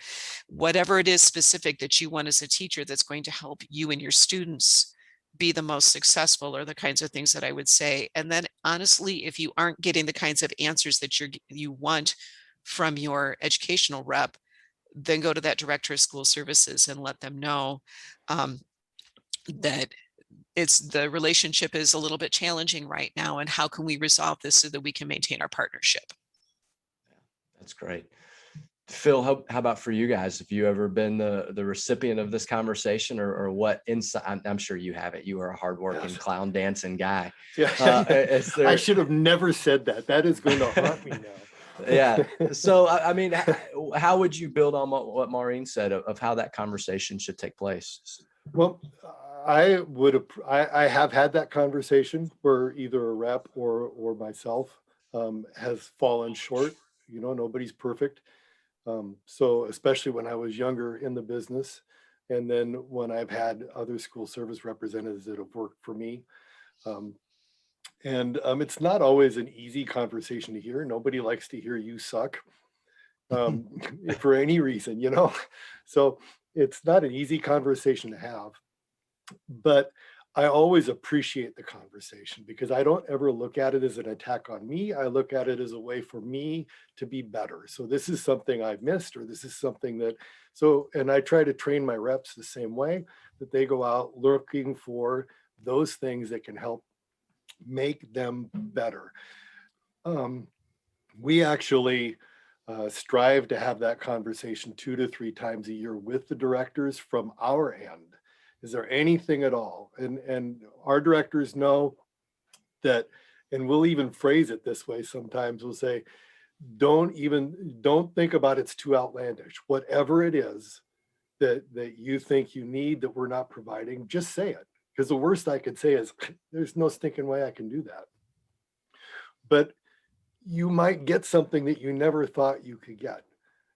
whatever it is specific that you want as a teacher that's going to help you and your students be the most successful, are the kinds of things that I would say. And then honestly, if you aren't getting the kinds of answers that you want from your educational rep, then go to that director of school services and let them know that the relationship is a little bit challenging right now, and how can we resolve this so that we can maintain our partnership. That's great. Phil, how about for you guys? Have you ever been the recipient of this conversation, or what insight? I'm sure you have it. You are a hardworking, clown dancing guy. Yeah. I should have never said that. That is going to haunt me now. Yeah. So, I mean, how would you build on what Maureen said of how that conversation should take place? Well, I have had that conversation where either a rep or myself has fallen short. You know, nobody's perfect. So especially when I was younger in the business, and then when I've had other school service representatives that have worked for me. It's not always an easy conversation to hear. Nobody likes to hear you suck for any reason, you know? So it's not an easy conversation to have, but I always appreciate the conversation, because I don't ever look at it as an attack on me. I look at it as a way for me to be better. So this is something I've missed, or this is something that, and I try to train my reps the same way, that they go out looking for those things that can help make them better. We actually strive to have that conversation 2 to 3 times a year with the directors from our end. Is there anything at all? And our directors know that, and we'll even phrase it this way sometimes. We'll say, don't think about it's too outlandish. Whatever it is that you think you need that we're not providing, just say it. Because the worst I could say is, there's no stinking way I can do that. But you might get something that you never thought you could get.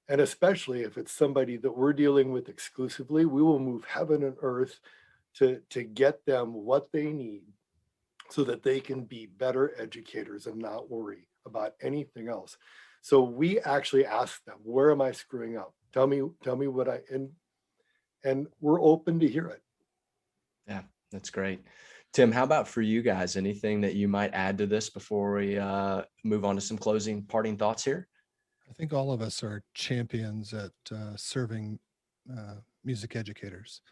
And especially if it's somebody that we're dealing with exclusively, we will move heaven and earth to get them what they need so that they can be better educators and not worry about anything else. So we actually ask them, where am I screwing up? Tell me what and we're open to hear it. Yeah, that's great. Tim, how about for you guys? Anything that you might add to this before we move on to some closing parting thoughts here? I think all of us are champions at serving music educators,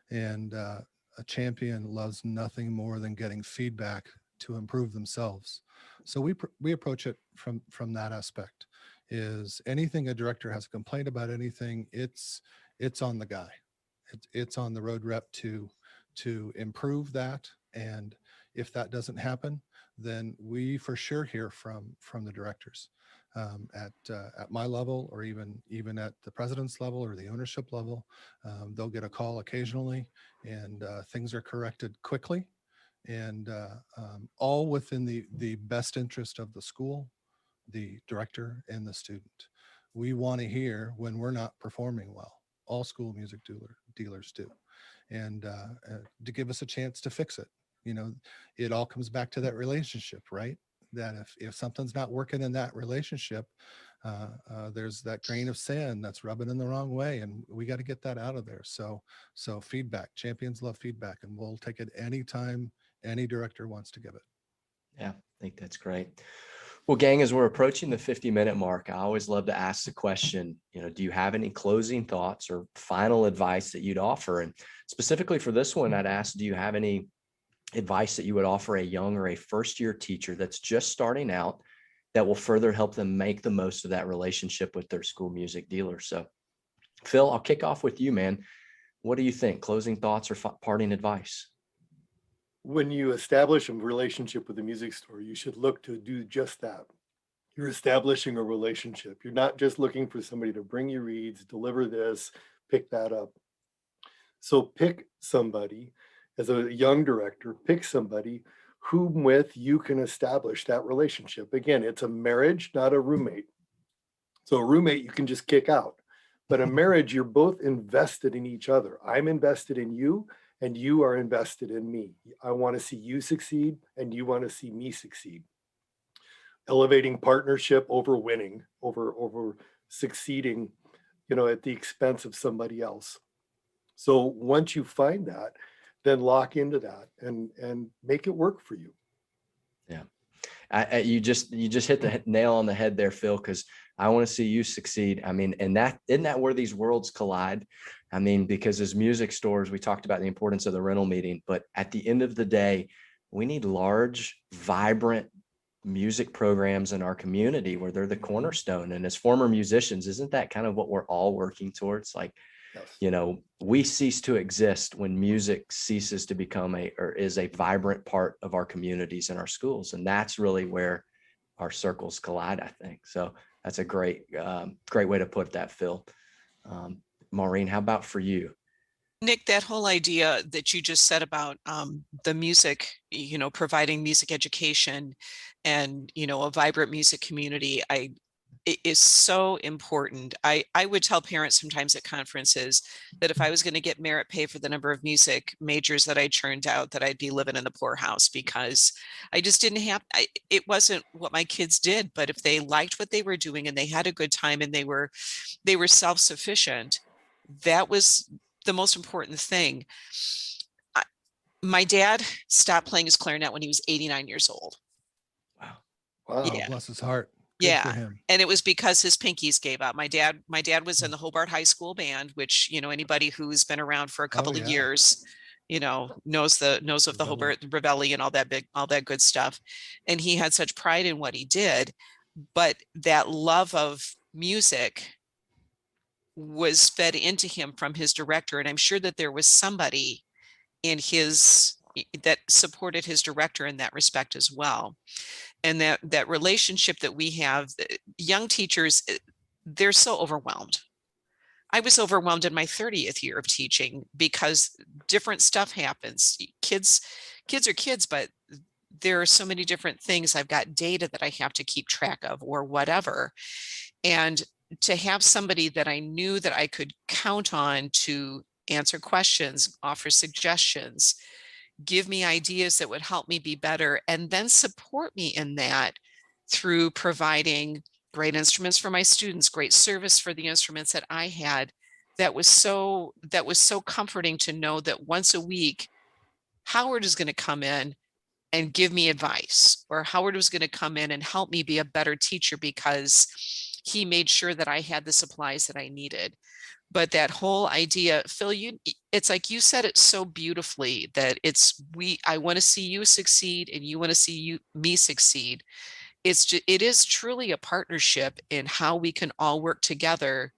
and a champion loves nothing more than getting feedback to improve themselves. So we approach it from that aspect. Is anything a director has a complaint about anything, it's on the guy. It's on the road rep to improve that. And if that doesn't happen, then we for sure hear from the directors. At my level, or even at the president's level or the ownership level, they'll get a call occasionally, and things are corrected quickly, and all within the best interest of the school, the director, and the student. We want to hear when we're not performing well. All school music dealers do, and to give us a chance to fix it. You know, it all comes back to that relationship, right? That if something's not working in that relationship, there's that grain of sand that's rubbing in the wrong way, and we got to get that out of there. So feedback, champions love feedback, and we'll take it anytime any director wants to give it. Yeah, I think that's great. Well, gang, as we're approaching the 50-minute mark, I always love to ask the question, you know, do you have any closing thoughts or final advice that you'd offer? And specifically for this one, I'd ask, do you have any advice that you would offer a young or a first-year teacher that's just starting out, that will further help them make the most of that relationship with their school music dealer. So Phil, I'll kick off with you, man. What do you think? Closing thoughts or parting advice? When you establish a relationship with a music store, you should look to do just that. You're establishing a relationship. You're not just looking for somebody to bring you reads, deliver this, pick that up. So pick somebody, as a young director, pick somebody whom with you can establish that relationship. Again, it's a marriage, not a roommate. So a roommate you can just kick out. But a marriage, you're both invested in each other. I'm invested in you, and you are invested in me. I want to see you succeed, and you want to see me succeed. Elevating partnership over winning, over succeeding, at the expense of somebody else. So once you find that, then lock into that and make it work for you. Yeah. You just hit the nail on the head there, Phil, because I want to see you succeed. I mean, and that isn't that where these worlds collide? I mean, because as music stores, we talked about the importance of the rental meeting, but at the end of the day, we need large, vibrant music programs in our community where they're the cornerstone. And as former musicians, isn't that kind of what we're all working towards? Like, Yes. We cease to exist when music ceases to become is a vibrant part of our communities and our schools. And that's really where our circles collide, I think. So that's a great way to put that, Phil. Maureen, how about for you? Nick, that whole idea that you just said about the music, providing music education and, a vibrant music community, it is so important. I would tell parents sometimes at conferences that if I was going to get merit pay for the number of music majors that I churned out, that I'd be living in the poorhouse, because I just didn't have, it wasn't what my kids did. But if they liked what they were doing and they had a good time and they were self-sufficient, that was the most important thing. My dad stopped playing his clarinet when he was 89 years old. Wow. Yeah. Bless his heart. Good for him. And it was because his pinkies gave up. My dad was in the Hobart High School band, which, anybody who's been around for a couple of years, knows of the Hobart Reveille and all that good stuff. And he had such pride in what he did, but that love of music was fed into him from his director. And I'm sure that there was somebody in that supported his director in that respect as well. And that relationship that we have, young teachers, they're so overwhelmed. I was overwhelmed in my 30th year of teaching because different stuff happens. Kids are kids, but there are so many different things. I've got data that I have to keep track of or whatever. And to have somebody that I knew that I could count on to answer questions, offer suggestions, give me ideas that would help me be better, and then support me in that through providing great instruments for my students, great service for the instruments that I had. That was so comforting to know that once a week, Howard is going to come in and give me advice, or Howard was going to come in and help me be a better teacher because he made sure that I had the supplies that I needed. But that whole idea, Phil, it's like you said it so beautifully, that I want to see you succeed and you want to see me succeed. It is truly a partnership in how we can all work together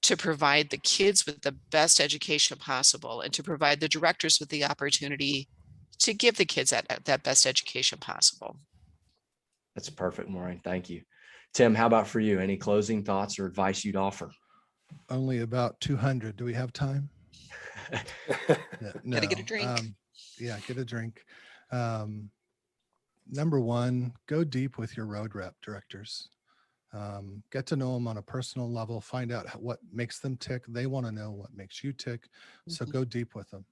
to provide the kids with the best education possible and to provide the directors with the opportunity to give the kids that best education possible. That's perfect, Maureen. Thank you. Tim, how about for you? Any closing thoughts or advice you'd offer? Only about 200. Do we have time? No. Gotta get a drink. Get a drink. Number one, go deep with your road rep directors. Get to know them on a personal level. Find out what makes them tick. They want to know what makes you tick. So go deep with them.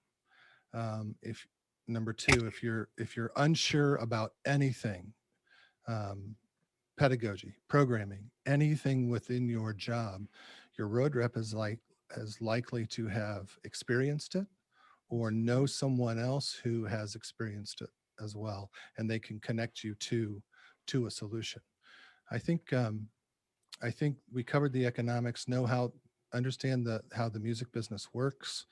Number two, if you're unsure about anything, pedagogy, programming, anything within your job, your road rep is likely to have experienced it or know someone else who has experienced it as well, and they can connect you to a solution. I think we covered the economics, understand how the music business works.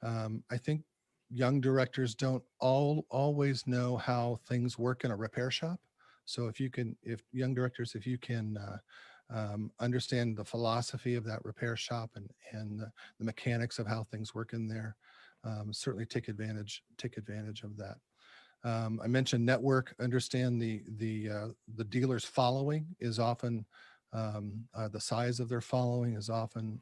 I think young directors don't always know how things work in a repair shop. So if young directors, if you can understand the philosophy of that repair shop and the mechanics of how things work in there, certainly take advantage of that. I mentioned network. Understand the dealer's following is often the size of their following is often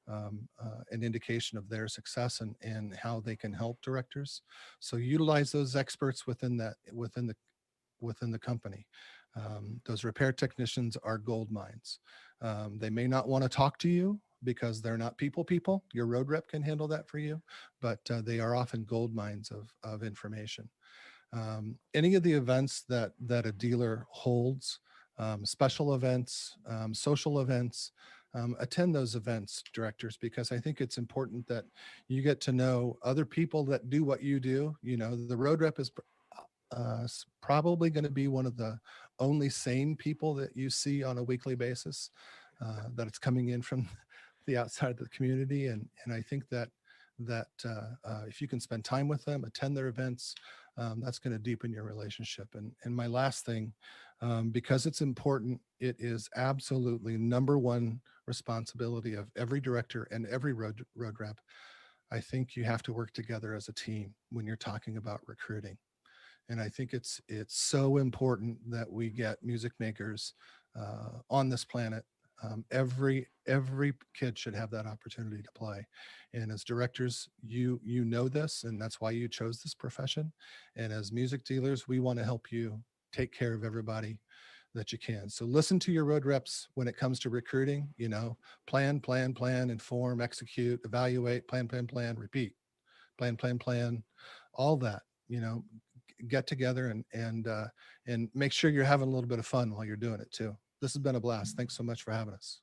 an indication of their success and how they can help directors. So utilize those experts within the company. Those repair technicians are gold mines. They may not want to talk to you because they're not people. Your road rep can handle that for you, but they are often gold mines of information. Any of the events that a dealer holds, special events, social events, attend those events, directors, because I think it's important that you get to know other people that do what you do. You know, the road rep is probably going to be one of the only sane people that you see on a weekly basis, that it's coming in from the outside of the community. And I think that if you can spend time with them, attend their events, that's going to deepen your relationship. And my last thing, because it's important, it is absolutely number one responsibility of every director and every road rep. I think you have to work together as a team when you're talking about recruiting. And I think it's so important that we get music makers on this planet. Every kid should have that opportunity to play. And as directors, you know this, and that's why you chose this profession. And as music dealers, we want to help you take care of everybody that you can. So listen to your road reps when it comes to recruiting. You know, plan, inform, execute, evaluate, plan, repeat, plan, all that. You know, get together and make sure you're having a little bit of fun while you're doing it too. This has been a blast. Thanks so much for having us.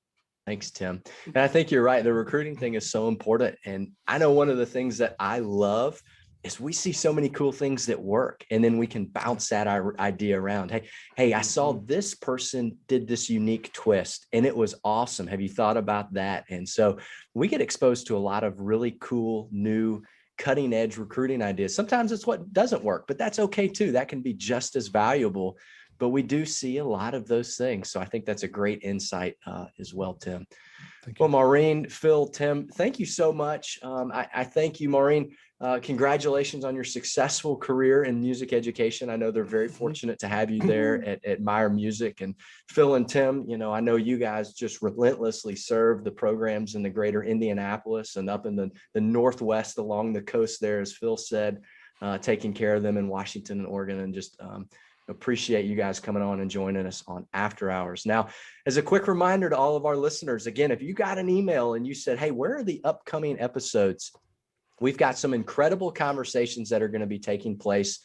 Thanks, Tim. And I think you're right. The recruiting thing is so important. And I know one of the things that I love is we see so many cool things that work, and then we can bounce that idea around. Hey, I saw this person did this unique twist and it was awesome. Have you thought about that? And so we get exposed to a lot of really cool, new, cutting edge recruiting ideas. Sometimes it's what doesn't work, but that's okay too. That can be just as valuable. But we do see a lot of those things. So I think that's a great insight as well, Tim. Thank you. Well, Maureen, Phil, Tim, thank you so much. I thank you, Maureen. Congratulations on your successful career in music education. I know they're very fortunate to have you there at Meyer Music. And Phil and Tim, you know, I know you guys just relentlessly serve the programs in the greater Indianapolis and up in the Northwest along the coast there, as Phil said, taking care of them in Washington and Oregon, and just appreciate you guys coming on and joining us on After Hours. Now, as a quick reminder to all of our listeners, again, if you got an email and you said, hey, where are the upcoming episodes? We've got some incredible conversations that are going to be taking place,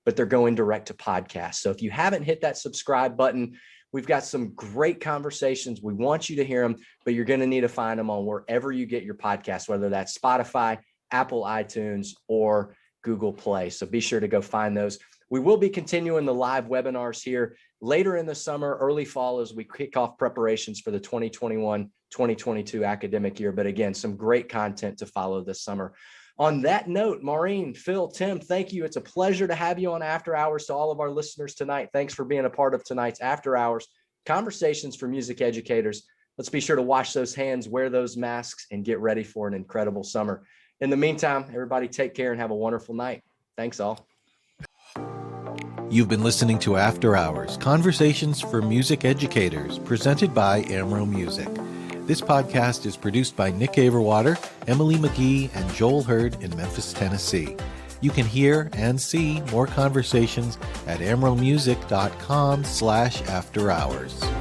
but they're going direct to podcasts. So if you haven't hit that subscribe button, we've got some great conversations. We want you to hear them, but you're going to need to find them on wherever you get your podcasts, whether that's Spotify, Apple iTunes, or Google Play. So be sure to go find those. We will be continuing the live webinars here later in the summer, early fall, as we kick off preparations for the 2021-2022 academic year. But again, some great content to follow this summer. On that note, Maureen, Phil, Tim, thank you. It's a pleasure to have you on After Hours. To all of our listeners tonight, thanks for being a part of tonight's After Hours Conversations for Music Educators. Let's be sure to wash those hands, wear those masks, and get ready for an incredible summer. In the meantime, everybody take care and have a wonderful night. Thanks all. You've been listening to After Hours, Conversations for Music Educators, presented by Amro Music. This podcast is produced by Nick Averwater, Emily McGee, and Joel Hurd in Memphis, Tennessee. You can hear and see more conversations at amromusic.com/afterhours.